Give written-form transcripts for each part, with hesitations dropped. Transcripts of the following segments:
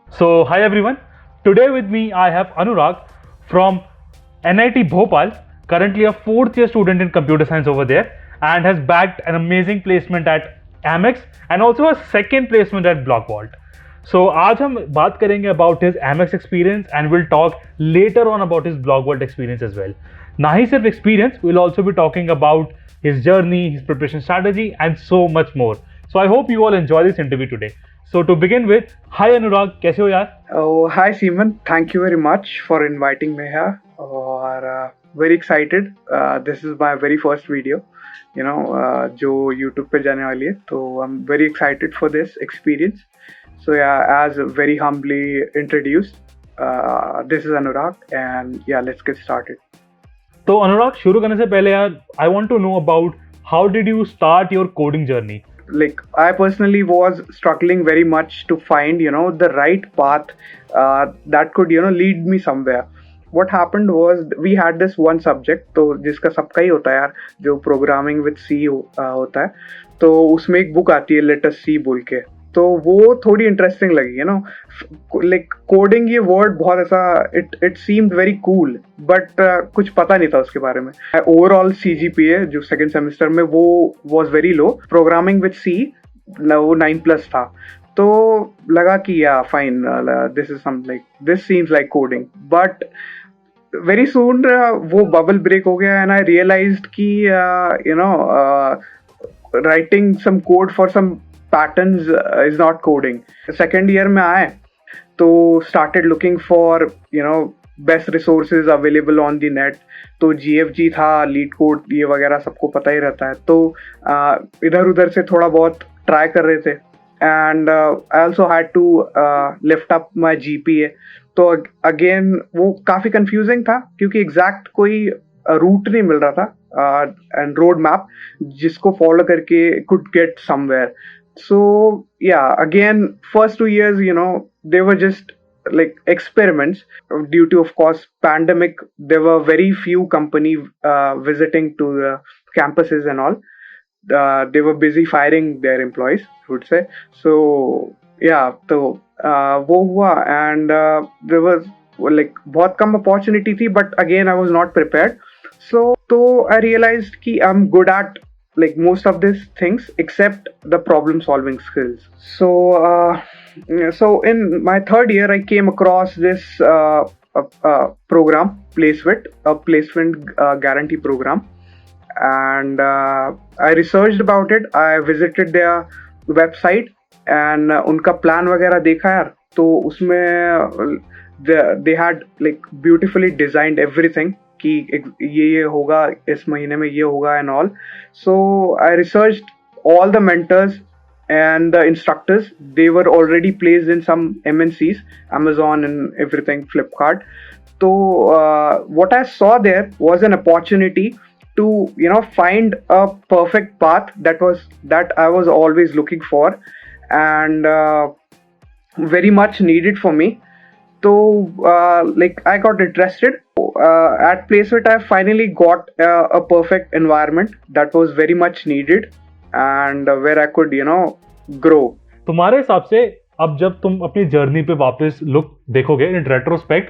So, hi everyone. Today with me I have Anurag from NIT Bhopal, currently a fourth year student in computer science over there, and has bagged an amazing placement at Amex and also a second placement at Blockvault. So आज हम बात करेंगे about his Amex experience and we'll talk later on about his Blockvault experience as well. ना ही सिर्फ experience, we'll also be talking about his journey, his preparation strategy, and so much more. So I hope you all enjoy this interview today. So to begin with, hi Anurag, कैसे हो यार? Oh, hi Seaman. Thank you very much for inviting me here. और very excited. This is my very first video. जो YouTube पे जाने वाली है. तो I'm very excited for this experience. So yeah, as very humbly introduced, this is Anurag, and yeah, let's get started. तो अनुराग शुरू करने से पहले यार I want to know about how did you start your coding journey. Like I personally was struggling very much to find the right path that could lead me somewhere. What happened was we had this one subject, तो जिसका सबका ही होता है यार, जो programming with सी होता है, तो उसमें एक बुक आती है लेट अस सी बोल के. तो वो थोड़ी इंटरेस्टिंग लगी लाइक कोडिंग ये वर्ड बहुत ऐसा it seemed very cool, but कुछ पता नहीं था उसके बारे में. ओवरऑल CGPA जो सेकेंड सेमेस्टर में वो was very low. Programming with C वो 9+ था. तो लगा कि या fine, this is some like this seems like coding, but very soon वो बबल ब्रेक हो गया एंड आई रियलाइज्ड कि writing some code for some patterns is not coding. Second year में आए तो started looking for best resources available on the net. तो GFG था, leet code ये वगैरह सबको पता ही रहता है. तो इधर उधर से थोड़ा बहुत ट्राई कर रहे थे and I also had to lift up my GPA. तो अगेन वो काफ़ी कंफ्यूजिंग था क्योंकि एग्जैक्ट कोई रूट नहीं मिल रहा था एंड रोड मैप जिसको फॉलो करके could get somewhere. So yeah, again, first 2 years, they were just like experiments. Due to, of course, pandemic, there were very few companies visiting to the campuses and all. They were busy firing their employees, I would say. So yeah, तो वो हुआ and there was like बहुत कम opportunity थी, but again I was not prepared. So I realized कि I'm good at like most of these things except the problem solving skills. So in my third year I came across this program, placement guarantee program, and I researched about it. I visited their website and उनका plan वगैरह देखा यार. तो उसमें they had like beautifully designed everything कि ये होगा इस महीने में, ये होगा and all. So I researched all the mentors and the instructors. They were already placed in some MNCs, Amazon and everything, Flipkart. So what I saw there was an opportunity to find a perfect path that I was always looking for and very much needed for me. So like I got interested. At Placement, I finally got a perfect environment that was very much needed and where I could, grow. तुम्हारे हिसाब से अब जब तुम अपनी journey पे वापस look देखोगे इन रेट्रोस्पेक्ट,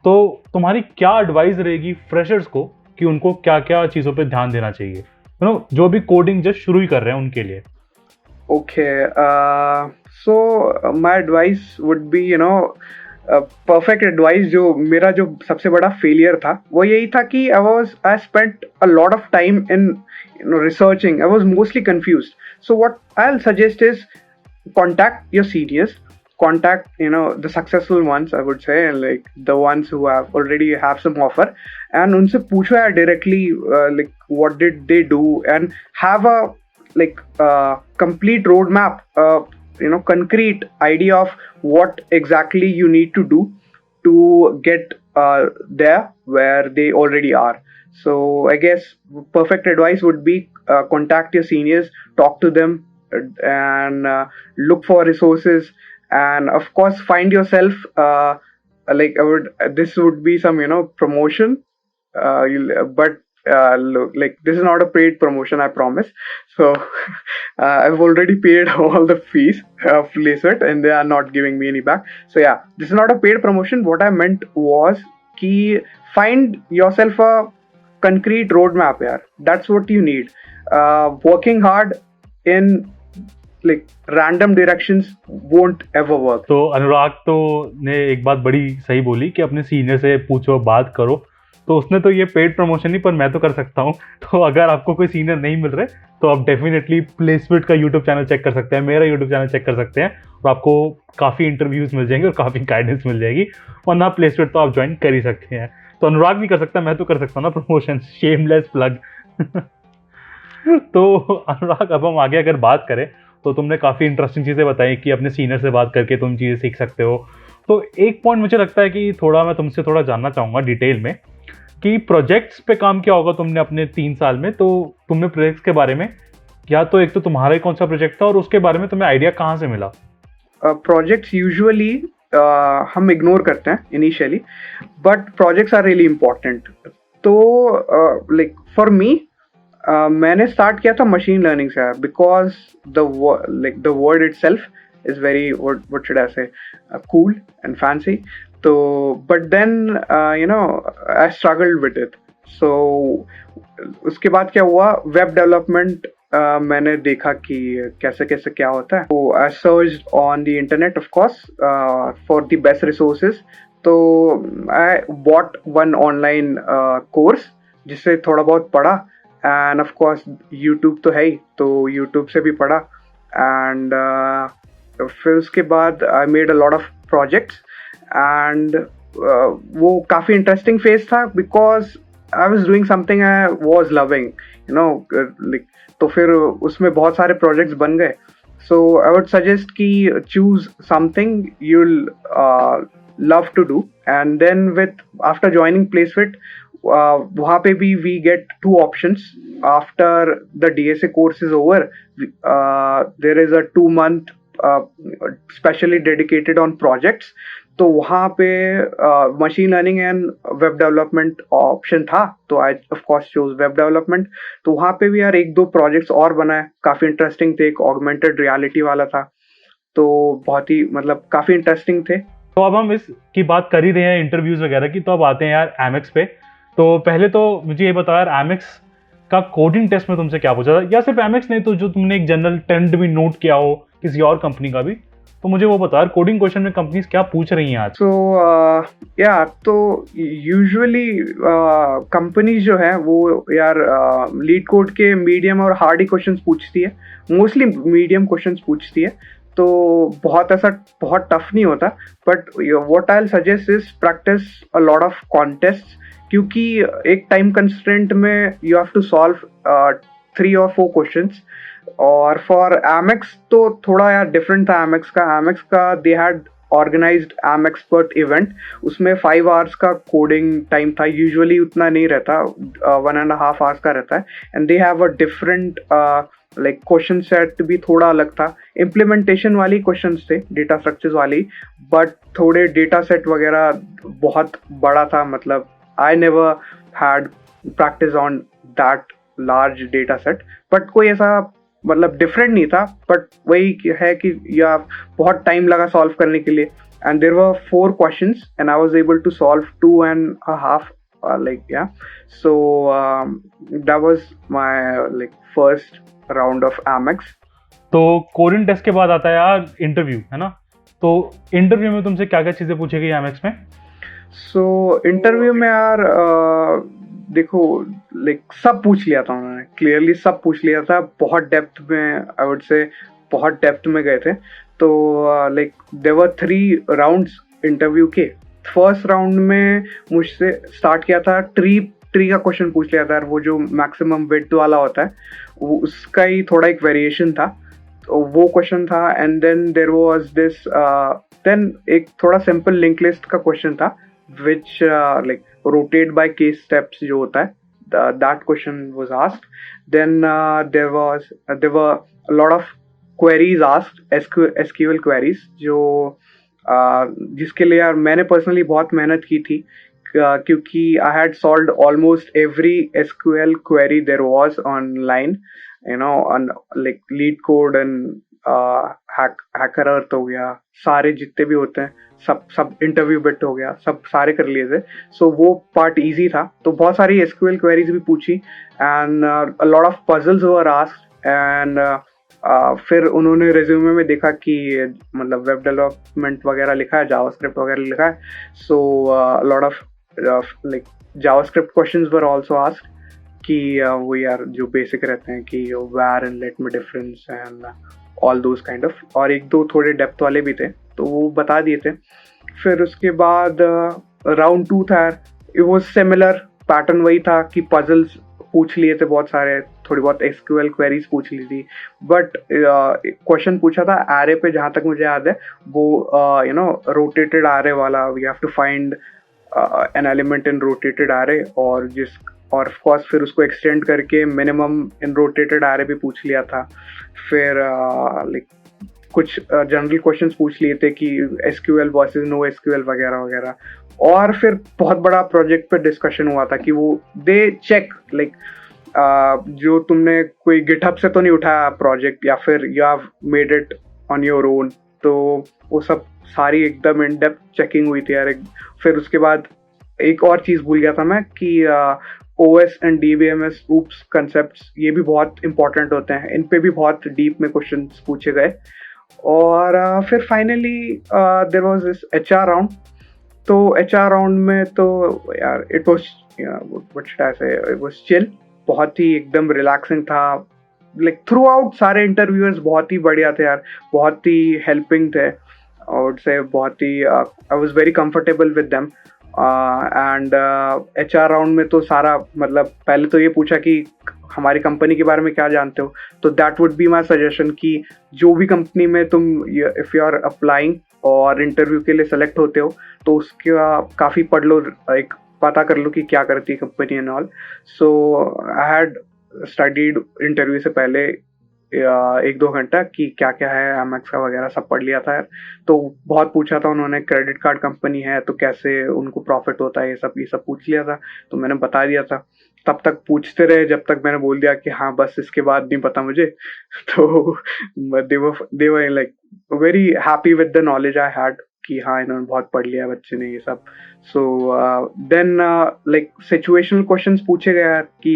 तो तुम्हारी क्या एडवाइस रहेगी फ्रेशर्स को कि उनको क्या क्या चीज़ों पे ध्यान देना चाहिए, जो भी कोडिंग जस्ट शुरू ही कर रहे हैं उनके लिए. Okay, so my advice would be, perfect advice. जो सबसे बड़ा फेलियर था वो यही था कि I spent a lot of time in researching. I was mostly confused. So what I will suggest is contact your seniors, contact the successful ones, I would say, like the ones who already have some offer, and unse पूछो यार directly like what did they do, and have a like complete roadmap, concrete idea of what exactly you need to do to get there where they already are. So I guess perfect advice would be contact your seniors, talk to them, and look for resources, and of course find yourself like this would be some promotion, but look, like this is not a paid promotion, I promise. So I've already paid all the fees of Placeit and they are not giving me any back. So yeah, this is not a paid promotion. What I meant was ki find yourself a concrete roadmap, yaar. That's what you need. Working hard in like random directions won't ever work. तो अनुराग तो ने एक बात बड़ी सही बोली कि अपने सीनियर से पूछो, बात करो। तो उसने तो ये पेड प्रमोशन नहीं, पर मैं तो कर सकता हूँ। तो अगर आपको कोई सीनियर नहीं मिल रहे तो आप डेफिनेटली प्लेसमेंट का यूट्यूब चैनल चेक कर सकते हैं, मेरा यूट्यूब चैनल चेक कर सकते हैं, और आपको काफ़ी इंटरव्यूज मिल जाएंगे और काफ़ी गाइडेंस मिल जाएगी। वरना प्लेसमेंट तो आप ज्वाइन कर ही सकते हैं। तो अनुराग भी कर सकता है, मैं तो कर सकता हूँ ना प्रमोशन, शेमलेस प्लग। तो अनुराग, अब हम आगे अगर बात करें तो तुमने काफ़ी इंटरेस्टिंग चीज़ें बताई कि अपने सीनियर से बात करके तुम चीज़ें सीख सकते हो। तो एक पॉइंट मुझे लगता है कि थोड़ा मैं तुमसे थोड़ा जानना चाहूँगा डिटेल में कि प्रोजेक्ट्स पे काम किया होगा तुमने अपने 3 साल में। तो तुमने प्रोजेक्ट्स के बारे में, या तो एक तो तुम्हारा ही कौन सा प्रोजेक्ट था और उसके बारे में तुम्हें आइडिया कहाँ से मिला? प्रोजेक्ट्स यूजुअली हम इग्नोर करते हैं initially, but projects are really important. तो लाइक फॉर मी, मैंने स्टार्ट किया था मशीन लर्निंग से, because the word itself is very, what should I say, cool and fancy. तो but then you know I struggled with it. So उसके बाद क्या हुआ, वेब डेवलपमेंट मैंने देखा कि कैसे कैसे क्या होता है। तो I searched on the internet of course for the best resources. तो I bought one online course जिससे थोड़ा बहुत पढ़ा, एंड ऑफ कोर्स यूट्यूब तो है ही, तो यूट्यूब से भी पढ़ा। एंड फिर उसके बाद I made a lot of projects, and वो काफ़ी इंटरेस्टिंग फेज था because I was doing something I was loving, you know, like. तो फिर उसमें बहुत सारे प्रोजेक्ट्स बन गए। सो आई वुड सजेस्ट कि choose something you love to do, and then with after joining Placewit, वहाँ पे भी we get 2 options after the DSA course is over. There is a 2 month specially dedicated on projects. तो वहाँ पे machine learning and web development option था, तो I of course choose web development. तो वहाँ पे भी यार 1-2 प्रोजेक्ट्स और बनाए, काफ़ी इंटरेस्टिंग थे। एक ऑगमेंटेड रियलिटी वाला था, तो बहुत ही मतलब काफ़ी इंटरेस्टिंग थे। तो अब हम इसकी बात कर ही रहे हैं इंटरव्यूज़ वगैरह की, तो अब आते हैं यार एमएक्स पे। तो पहले तो मुझे ये बताओ यार, एमएक्स का कोडिंग टेस्ट में तुमसे क्या पूछा था, या सिर्फ एमएक्स नहीं तो जो तुमने एक जनरल ट्रेंड भी नोट किया हो किसी और कंपनी का भी, तो मुझे वो बताओ यार, कोडिंग क्वेश्चन में कंपनीज क्या पूछ रही हैं आज? सो या तो यूजुअली कंपनीज जो है वो यार लीड कोड के मीडियम और हार्ड ही क्वेश्चंस पूछती है, मोस्टली मीडियम क्वेश्चंस पूछती है। तो बहुत ऐसा बहुत टफ नहीं होता, but what I suggest is practice a lot of contests, क्योंकि एक टाइम कंस्ट्रेंट में you have to solve 3 or 4 questions. और फॉर एमएक्स तो थोड़ा यार डिफरेंट था। एमएक्स का they had organized M expert event, उसमें 5 hours का कोडिंग टाइम था। यूजुअली उतना नहीं रहता, 1.5 hours का रहता है। And they have a different like question set भी थोड़ा अलग था। इम्प्लीमेंटेशन वाली क्वेश्चंस थे, डेटा स्ट्रक्चर्स वाली, बट थोड़े डेटा सेट वगैरह बहुत बड़ा था। मतलब I never had practice on that large data set, but कोई ऐसा मतलब डिफरेंट नहीं था। बट वही है कि या बहुत टाइम लगा सॉल्व करने के लिए। And there were 4 questions and I was able to solve 2.5 like yeah. So that was my like first round of Amex. तो कोडिंग टेस्ट के बाद आता है यार इंटरव्यू, है ना? तो इंटरव्यू में तुमसे क्या क्या चीज़ें पूछी गई एमएक्स में? सो इंटरव्यू में यार देखो लाइक सब पूछ लिया था उन्होंने, क्लियरली सब पूछ लिया था। बहुत डेप्थ में, आई वुड से बहुत डेप्थ में गए थे। तो like there were 3 rounds interview के। फर्स्ट राउंड में मुझसे स्टार्ट किया था, ट्री का क्वेश्चन पूछ लिया था, वो जो मैक्सिमम विड्थ वाला होता है वो उसका ही थोड़ा एक वेरिएशन था, तो वो क्वेश्चन था। And then there was this, then एक थोड़ा सिंपल लिंक लिस्ट का क्वेश्चन था, which like rotate by case steps जो होता है, that question was asked. Then there were a lot of queries asked, SQL queries, जो जिसके लिए यार मैंने पर्सनली बहुत मेहनत की थी, क्योंकि I had solved almost every SQL query there was online, you know, on like LeetCode and HackerEarth हो गया, सारे जितने भी होते हैं, सब सब इंटरव्यू बिट हो गया, सब सारे कर लिए थे. सो वो पार्ट इजी था. तो बहुत सारी एसक्यूएल क्वेरीज भी पूछी and a lot of puzzles were asked. And फिर उन्होंने रिज्यूमे में देखा कि मतलब वेब डेवलपमेंट वगैरह लिखा है, जावास्क्रिप्ट वगैरह लिखा है. So lot of like JavaScript questions were also asked कि वो यार जो बेसिक रहते हैं कि वेयर एंड लेट में difference and all those kind of. और एक दो थोड़े डेप्थ वाले भी थे तो वो बता दिए थे. फिर उसके बाद राउंड 2 था. इट वाज सिमिलर, पैटर्न वही था कि पजल्स पूछ लिए थे बहुत सारे, थोड़ी बहुत एसक्यूएल क्वेरीज पूछ ली थी. बट क्वेश्चन पूछा था एरे पे, जहाँ तक मुझे याद है वो यू नो रोटेटेड एरे वाला. We have to find an element in rotated array, और ऑफ कोर्स फिर उसको एक्सटेंड करके मिनिमम इन रोटेटेड एरे भी पूछ लिया था. फिर लाइक कुछ जनरल क्वेश्चंस पूछ लिए थे कि एसक्यूएल वर्सेस नो एसक्यूएल वगैरह वगैरह. और फिर बहुत बड़ा प्रोजेक्ट पे डिस्कशन हुआ था कि वो दे चेक लाइक जो तुमने कोई गिटहब से तो नहीं उठाया प्रोजेक्ट, या फिर you have made it on your own. तो वो सब सारी एकदम इन डेप्थ चेकिंग हुई थी यार. फिर उसके बाद एक और चीज़ भूल गया था मैं कि OS and DBMS oops concepts ये भी बहुत इंपॉर्टेंट होते हैं. इन पे भी बहुत डीप में क्वेश्चंस पूछे गए. और फिर finally there was this HR round. तो HR राउंड में तो यार it was what should I say, it was chill. बहुत ही एकदम रिलैक्सिंग था. लाइक थ्रू आउट सारे इंटरव्यूअर्स बहुत ही बढ़िया थे यार, बहुत ही हेल्पिंग थे. और से बहुत ही I was very comfortable with them. And HR round में तो सारा मतलब पहले तो ये पूछा कि हमारी कंपनी के बारे में क्या जानते हो. तो that would be my suggestion कि जो भी कंपनी में तुम इफ़ यू आर अप्लाइंग और इंटरव्यू के लिए सेलेक्ट होते हो तो उसका काफ़ी पढ़ लो, एक पता कर लो कि क्या करती है company and all. So I had studied interview से पहले 1-2 घंटा कि क्या क्या है एमएक्स का वगैरह सब पढ़ लिया था यार. तो बहुत पूछा था उन्होंने, क्रेडिट कार्ड कंपनी है तो कैसे उनको प्रॉफिट होता है, ये सब पूछ लिया था. तो मैंने बता दिया था. तब तक पूछते रहे जब तक मैंने बोल दिया कि हाँ बस इसके बाद नहीं पता मुझे. तो they were like very happy with the knowledge I had कि हाँ इन्होंने बहुत पढ़ लिया बच्चे ने ये सब. So then like situational questions पूछे गए कि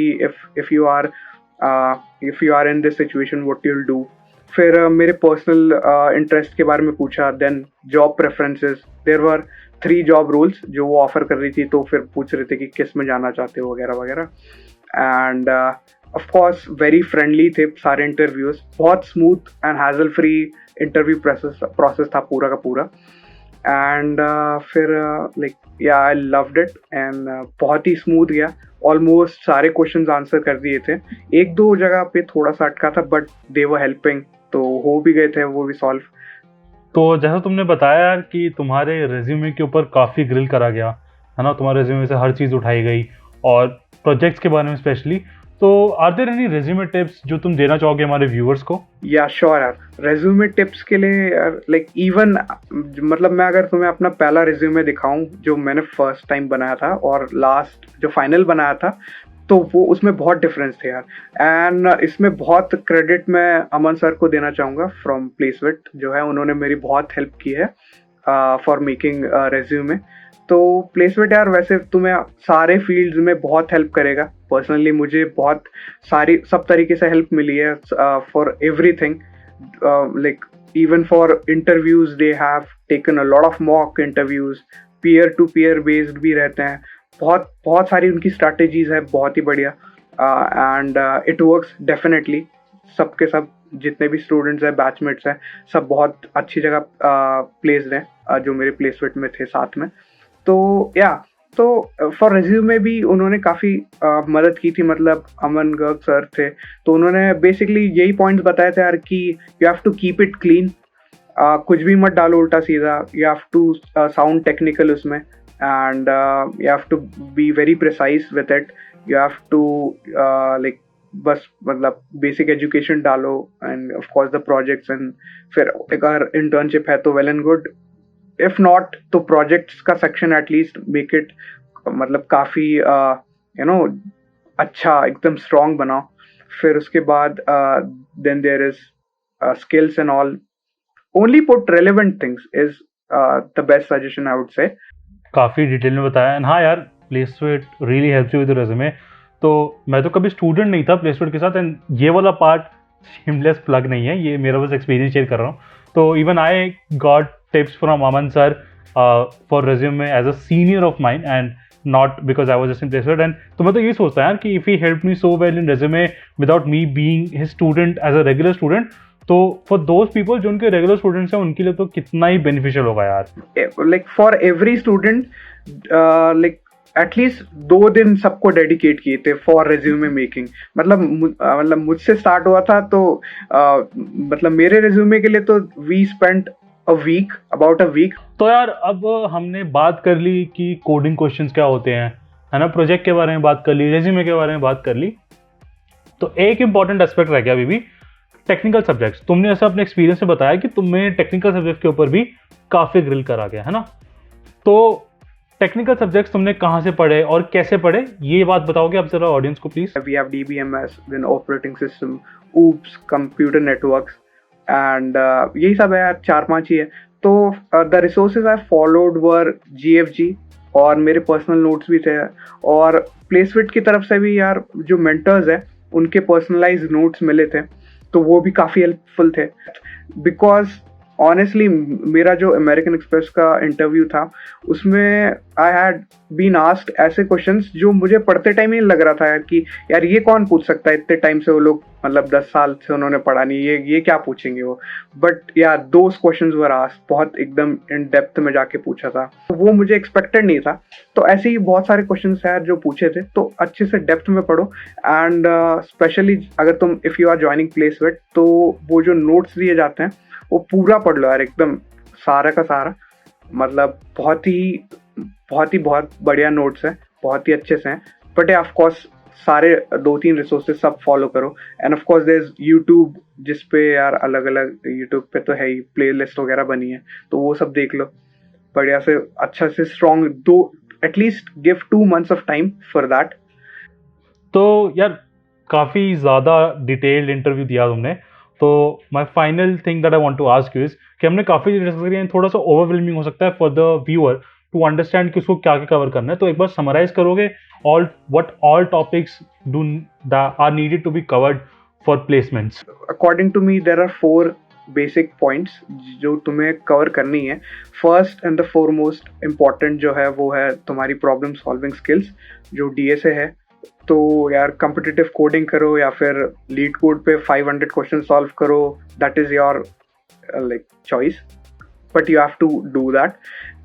if you are in this situation what you'll do. फिर मेरे पर्सनल इंटरेस्ट के बारे में पूछा. Then job preferences, there were 3 job roles जो वो ऑफर कर रही थी. तो फिर पूछ रहे थे कि किस में जाना चाहते हो वगैरह वगैरह. And of course very friendly थे सारे इंटरव्यूज. बहुत smooth and hassle free interview process था पूरा का पूरा. एंड फिर लाइक या आई लव्ड इट एंड बहुत ही स्मूथ गया. ऑलमोस्ट सारे क्वेश्चंस आंसर कर दिए थे. 1-2 जगह पे थोड़ा सा अटका था बट दे वर हेल्पिंग, तो हो भी गए थे वो भी सॉल्व. तो जैसा तुमने बताया यार कि तुम्हारे रेज्यूमे के ऊपर काफ़ी ग्रिल करा गया है ना, तुम्हारे रेज्यूमे से हर चीज़ उठाई गई और प्रोजेक्ट्स के बारे में स्पेशली. तो are there any resume tips जो तुम देना चाहोगे हमारे व्यूअर्स को? या श्योर यार, रेज्यूमे टिप्स के लिए यार लाइक इवन मतलब मैं अगर तुम्हें अपना पहला रेज्यूमे दिखाऊं जो मैंने फर्स्ट टाइम बनाया था और लास्ट जो फाइनल बनाया था, तो वो उसमें बहुत डिफरेंस थे यार. एंड इसमें बहुत क्रेडिट मैं अमन सर को देना चाहूँगा फ्रॉम प्लेसविट, जो है उन्होंने मेरी बहुत हेल्प की है फॉर मेकिंग रेज्यूमे. तो प्लेसमेंट यार वैसे तुम्हें सारे फील्ड्स में बहुत हेल्प करेगा. पर्सनली मुझे बहुत सारी सब तरीके से हेल्प मिली है for everything. Like even for interviews they have taken a lot of mock interviews, peer to peer based भी रहते हैं. बहुत बहुत सारी उनकी स्ट्रैटेजीज है, बहुत ही बढ़िया. And it works definitely. सबके सब जितने भी स्टूडेंट्स हैं, बैचमेट्स हैं, सब बहुत अच्छी जगह प्लेस्ड हैं जो मेरे प्लेसमेंट में थे साथ में. तो या तो फॉर रेज्यूमे भी उन्होंने काफ़ी मदद की थी. मतलब अमन गर्ग सर थे तो उन्होंने बेसिकली यही पॉइंट्स बताए थे यार कि you have to keep it clean, कुछ भी मत डालो उल्टा सीधा. You have to sound technical उसमें, and you have to be very precise with it. You have to like बस मतलब बेसिक एजुकेशन डालो and of course the projects. एंड फिर अगर इंटर्नशिप है तो well and good. If not तो प्रोजेक्ट्स का सेक्शन एटलीस्ट मेक इट मतलब काफ़ी अच्छा एकदम स्ट्रांग बनाओ। फिर उसके बाद then there is skills and all. Only put relevant things is the best suggestion I would say. काफ़ी डिटेल में बताया एंड हाँ यार, placement really helps you with resume. तो मैं तो कभी स्टूडेंट नहीं था प्लेसमेंट के साथ, एंड ये वाला पार्ट shameless प्लग नहीं है, ये मेरा बस एक्सपीरियंस शेयर कर रहा हूँ। तो even I got tips from Aman sir for resume as a senior of mine and not because I was just in placement. And तो मैं तो ये सोचता है यार कि if he help me so well in resume without me being his student as a regular student, तो for those people जो उनके रेगुलर स्टूडेंट्स हैं उनके लिए तो कितना ही बेनिफिशियल होगा यार। Like for every student, like at least 2 दिन सबको डेडिकेट किए थे फॉर रेज्यूमे मेकिंग। मतलब मुझसे स्टार्ट हुआ था तो मतलब मेरे रेज्यूमे के लिए तो we spent about a week. तो यार अब हमने बात कर ली कि कोडिंग क्वेश्चंस क्या होते हैं, है ना, प्रोजेक्ट के बारे में बात कर ली, रेज्यूमे के बारे में बात कर ली। तो एक इंपॉर्टेंट एस्पेक्ट रह गया अभी भी, टेक्निकल सब्जेक्ट्स। तुमने ऐसा अपने एक्सपीरियंस से बताया कि तुम्हें टेक्निकल सब्जेक्ट के ऊपर भी काफ़ी ग्रिल करा गया, है ना। तो टेक्निकल सब्जेक्ट्स तुमने कहाँ से पढ़े और कैसे पढ़े, ये बात बताओगे आप जरा ऑडियंस को please. We have DBMS, then operating system, oops, computer networks and यही सब है यार, 4-5 ही है। तो the resources I followed were GFG और मेरे पर्सनल नोट्स भी थे, और प्लेसफिट की तरफ से भी यार जो मेंटर्स है उनके पर्सनलाइज्ड नोट्स मिले थे, तो वो भी काफ़ी हेल्पफुल थे। बिकॉज ऑनेस्टली मेरा जो अमेरिकन एक्सप्रेस का इंटरव्यू था उसमें आई हैड बीन आस्क्ड ऐसे क्वेश्चंस जो मुझे पढ़ते टाइम ही लग रहा था यार कि यार ये कौन पूछ सकता है, इतने टाइम से वो लोग मतलब 10 साल से उन्होंने पढ़ा नहीं, ये क्या पूछेंगे वो। बट यार दोज क्वेश्चंस वर आस्क्ड, बहुत एकदम इन डेप्थ में जाके पूछा था, तो वो मुझे एक्सपेक्टेड नहीं था। तो ऐसे ही बहुत सारे क्वेश्चंस है यार जो पूछे थे, तो अच्छे से डेप्थ में पढ़ो। एंड स्पेशली अगर तुम if you are joining placement, तो वो जो नोट्स दिए जाते हैं वो पूरा पढ़ लो यार, एकदम सारा का सारा। मतलब बहुत बढ़िया नोट्स हैं, बहुत ही अच्छे से हैं। बट ऑफ कोर्स सारे 2-3 रिसोर्सेज सब फॉलो करो। And of course there is YouTube, जिस पे यार अलग अलग यूट्यूब पे तो है ही प्लेलिस्ट वगैरह बनी है, तो वो सब देख लो बढ़िया से, अच्छा से स्ट्रॉन्ग दो, at least give 2 months of time for that. तो यार काफ़ी ज़्यादा डिटेल्ड इंटरव्यू दिया तुमने। तो my final thing that I want to ask you is कि हमने काफ़ी डिस्कस करी है, थोड़ा सा ओवरवेलमिंग हो सकता है for the viewer to understand कि उसको क्या क्या कवर करना है। तो एक बार समराइज करोगे all topics do are needed to be covered for placements. According to me there are 4 basic points जो तुम्हें कवर करनी है। First and the foremost important जो है वो है तुम्हारी प्रॉब्लम सॉल्विंग स्किल्स, जो DSA है। तो यार कॉम्पिटिटिव कोडिंग करो या फिर लीड कोड पे 500 क्वेश्चन सॉल्व करो, that is your like choice, but you have to do that.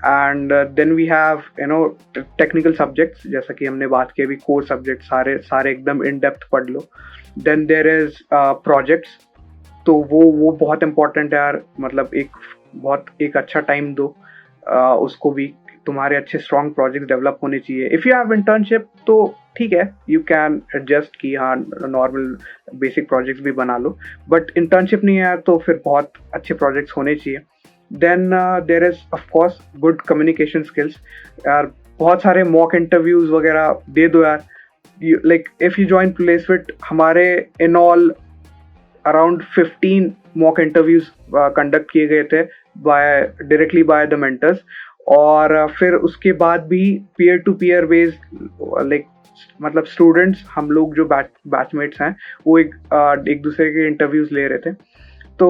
And then we have technical subjects, जैसा कि हमने बात की अभी, कोर सब्जेक्ट सारे एकदम इन डेप्थ पढ़ लो। देन देयर इज प्रोजेक्ट्स, तो वो बहुत इंपॉर्टेंट है यार, मतलब एक अच्छा टाइम दो उसको भी, तुम्हारे अच्छे स्ट्रॉन्ग प्रोजेक्ट डेवलप होने चाहिए। इफ़ यू हैव इंटर्नशिप तो ठीक है, यू कैन एडजस्ट कि हाँ नॉर्मल बेसिक प्रोजेक्ट्स भी बना लो, बट इंटर्नशिप नहीं है यार तो फिर बहुत अच्छे प्रोजेक्ट्स होने चाहिए। Then there is of course good communication skills यार, बहुत सारे मॉक इंटरव्यूज वगैरह दे दो यार। Like if you join PlaceFit, हमारे in all around 15 mock interviews conduct किए गए थे डायरेक्टली बाय द मेंटर्स, और फिर उसके बाद भी peer to peer based, like मतलब स्टूडेंट्स हम लोग जो बैचमेट्स हैं वो एक दूसरे के इंटरव्यूज ले रहे थे, तो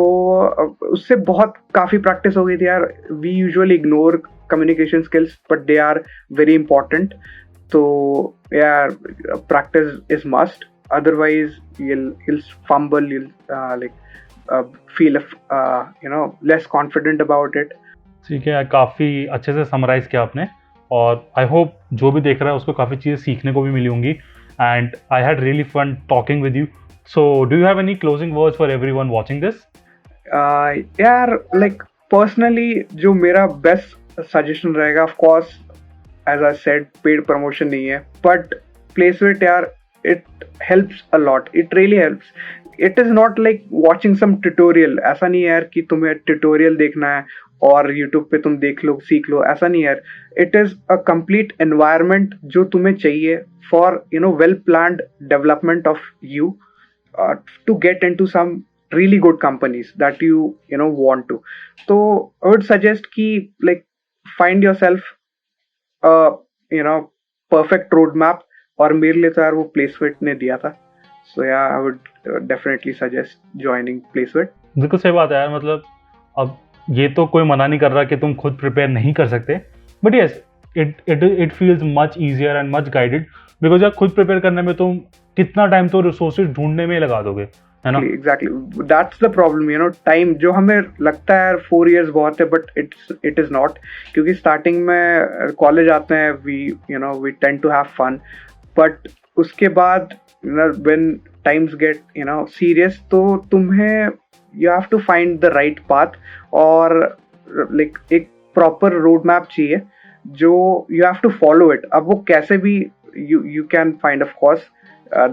उससे बहुत काफ़ी प्रैक्टिस हो गई थी यार। We usually ignore communication skills but they are very important, तो यार practice is must, otherwise you'll fumble, you'll feel less confident about it. ठीक है, काफ़ी अच्छे से समराइज़ किया आपने, और आई होप जो भी देख रहा है उसको काफ़ी चीज़ें सीखने को भी मिली होंगी, and I had really fun talking with you. So do you have any closing words for everyone watching this? यार लाइक पर्सनली जो मेरा बेस्ट सजेशन रहेगा, of course as I said paid promotion नहीं है, बट प्लेसमेंट यार it helps a lot, it really helps. it is not like watching some tutorial. ऐसा नहीं है यार कि तुम्हें tutorial देखना है और YouTube पे तुम देख लो सीख लो, ऐसा नहीं है यार. It is a complete environment जो तुम्हें चाहिए for well planned development of you to get into some really good companies that you want to. So I would suggest कि like find yourself a perfect roadmap. और मेरे लिए तो यार वो प्लेसवेट ने दिया था. So yeah I would definitely suggest joining Placewit. बिल्कुल सही बात है यार. मतलब अब ये तो कोई मना नहीं कर रहा कि तुम खुद प्रिपेयर नहीं कर सकते, but yes it feels much easier and much guided, because यार खुद प्रिपेयर करने में तुम कितना टाइम तो रिसोर्सेज ढूंढने में लगा दोगे, है ना. Exactly, that's the problem. Time जो हमें लगता है यार 4 years बहुत है, बट इट इज नॉट. क्योंकि स्टार्टिंग में कॉलेज आते हैं, we tend to have fun, but उसके बाद व्हेन टाइम्स गेट सीरियस, तो तुम्हें you have to find the right path और लाइक एक प्रॉपर रोड मैप चाहिए जो you have to follow it. अब वो कैसे भी you can find, of course,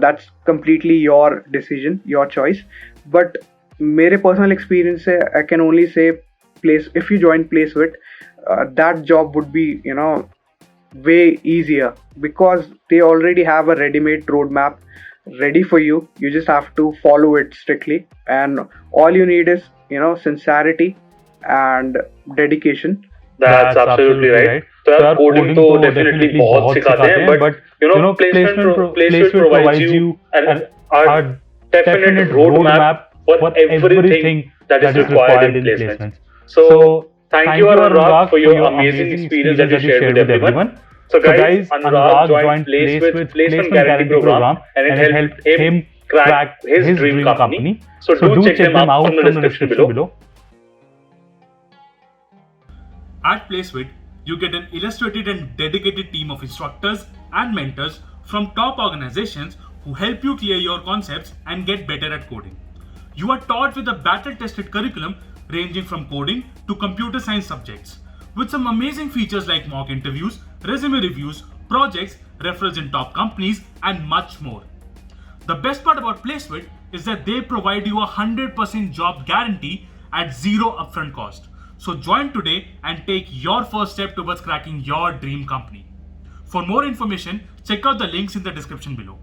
that's completely your decision, your choice, but mere personal experience se I can only say if you join Placewit, that job would be way easier because they already have a ready-made roadmap ready for you. You just have to follow it strictly, and all you need is sincerity and dedication. That's absolutely right. तो यार coding तो definitely बहुत सिखाते हैं, but placement provides you a definite roadmap for everything that is required in placements. So thank you Anurag for your amazing experience that you shared with everyone. So guys, Anurag joined Placewit's placement guarantee program and it helped him crack his dream company. So do check them out from the description below. At Placewit, you get an illustrated and dedicated team of instructors and mentors from top organizations who help you clear your concepts and get better at coding. You are taught with a battle-tested curriculum ranging from coding to computer science subjects, with some amazing features like mock interviews, resume reviews, projects, referrals in top companies, and much more. The best part about Placewit is that they provide you a 100% job guarantee at zero upfront cost. So join today and take your first step towards cracking your dream company. For more information, check out the links in the description below.